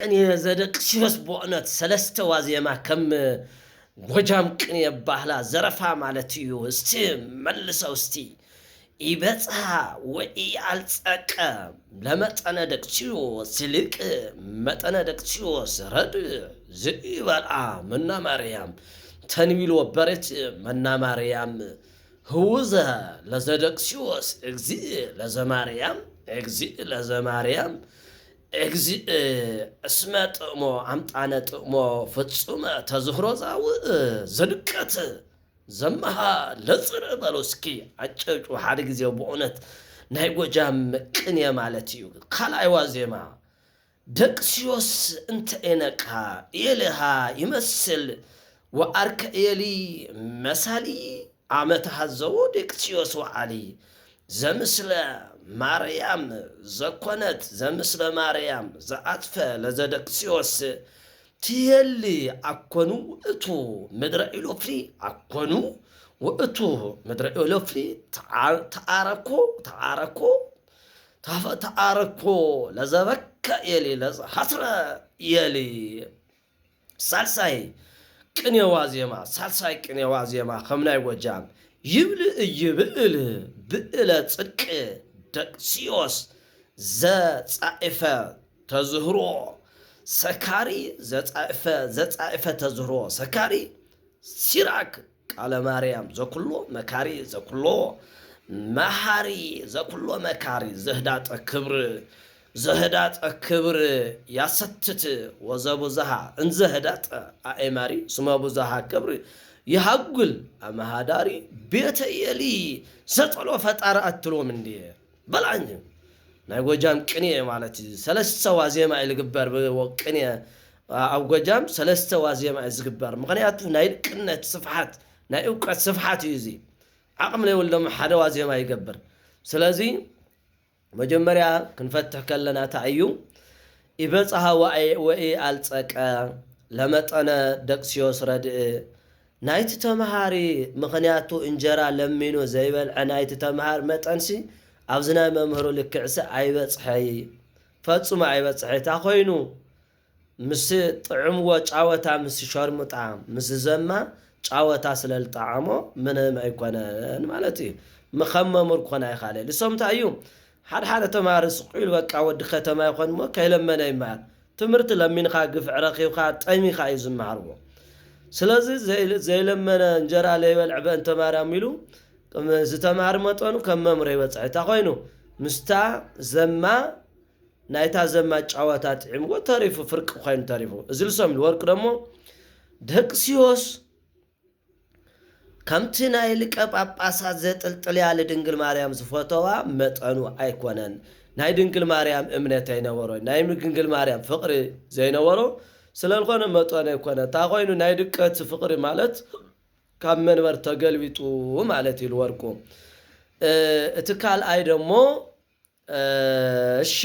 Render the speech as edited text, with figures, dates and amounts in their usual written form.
أنا زادك شوس بوقنات سلسته وازيما كم وجام قني باهلا زرفا مالتيو استي ملسو استي يبصها وإي علصق لمطنا دقچيو سلك مطنا دقچيو سرد زي بالع منا مريم تنويل وبرت منا مريم هوزا لزدقسيوس اغزي لزماريم اغزي لزماريم اغزي اسمت مو عمطانت مو فصومه تزخروزاو زدقت زمها لصر بالوسكي اچچو حد غزيو بونت ناي ጎጃም ቅኔ ማለት እዩ ካልኣይ ዋዜማ ደቅሲዮስ እንተ ኤነቃ ኤልሃ ይመስል ወአርከ ኤሊ መሳሊ አመት ሐዘው ደቅሲዮስ ወዓሊ ዘምስለ ማርያም ዘኮነት ዘምስለ ማርያም ዘአጥፈ ለዘደቅሲዮስ ትየሊ አኮኑ እቱ ምድረ ኢሎፍሊ አኮኑ ወእቱ ምድረ ኢሎፍሊ ተዓረኮ ለዘበከ ኤሊ ለሐስረ ኤሊ ሳልሳይ ቅኔ ዋዜማ ከምናይ ጎጃም ይብል ይብል ብእለ ጽድቅ ደቅሲዮስ ዘጻኢፈ ተዝህሮ ሰካሪ ዘጻኢፈ ተዝህሮ ሰካሪ ሲራክ ቃለ ማርያም ዘኩሎ መካሪ ዘኩሎ መሃሪ ዘኩሎ መካሪ ዘህዳጠ ክብር ያሰትት ወዘቡዛሃ እንዘህዳጠ አእማሪ ስመቡዛሃ ክብር ይሃጉል አማሃዳሪ ቤተ ኤሊ ዘጠሎ ፈጣሪ አትሎም እንዴ በላኝ ናይ ጎጃም ቅኔ ማለት ሰለስተ ዋዜማ ይልግበር ቅኔ ኣብ ጎጃም ሰለስተ ዋዜማ ይዝግበር ምክንያቱ ናይ ቅነት ስፍሓት ናይ እውቀት ስፍሓት እዩ እዚ ዓቅም ለይወሎም ሓደ ዋዜማ ይገብር ስለዚ መጀመሪያ ክንፈትሕ ከለና ታዩ ይበጽሃ ወኢ አልጸቀ ለመጠነ ደቅሲዮስ ረድእ ናይቲ ተማሃሪ ምክንያቱ እንጀራ ለሚኑ ዘይበልዐ ናይቲ ተማሃር መጠንሲ ኣብዝናይ መምህሩ ልክዕሰ ኣይበጽሐይ ፈጽሞ ኣይበጽሐይ ታ ኮይኑ ምስ ጥዕምዎ ጫወታ ምስ ሸርሙጣ ምስ ዘማ ጫወታ ስለልጣዓሞ ምንም ኣይኮነን ማለት እዩ መኸመሙር ኮና ይኻለ ልሶምታ እዩ ሓደ ተማሃሪ ስቁል በቃ ወዲ ከተማ ይኮን ሞ ከይለመነ ይማር ትምህርት ለሚንኻ ግፍዕ ረኺብካ ጠሚኻ እዩ ዝመሃርዎ ስለዚ ዘይለመነ እንጀራ ለይበልዕ በእንተ ማርያም ኢሉ ዝተማሃር መጠኑ ከም መምህሩ ይበጽሕ እታ ኮይኑ ምስታ ዘማ ናይታ ዘማ ጫወታ ጥዕምዎ ተሪፉ ፍርቂ ኮይኑ ተሪፉ እዚ ልሶም ወርቅ ደሞ ደቅሲዮስ ከምቲ ናይ ሊቀ ጳጳሳት ዘጥልጥል ያለ ድንግል ማርያም ዝፈተዋ መጠኑ ኣይኮነን ናይ ድንግል ማርያም እምነት ኣይነበሮ ናይ ድንግል ማርያም ፍቅሪ ዘይነበሮ ስለልኾነ መጠኑ ኣይኮነን ታ ኮይኑ ናይ ድቀት ፍቅሪ ማለት ካብ መንበር ተገልቢጡ ማለት ኢሉ ወርቁ እቲ ካልኣይ ደሞ እሺ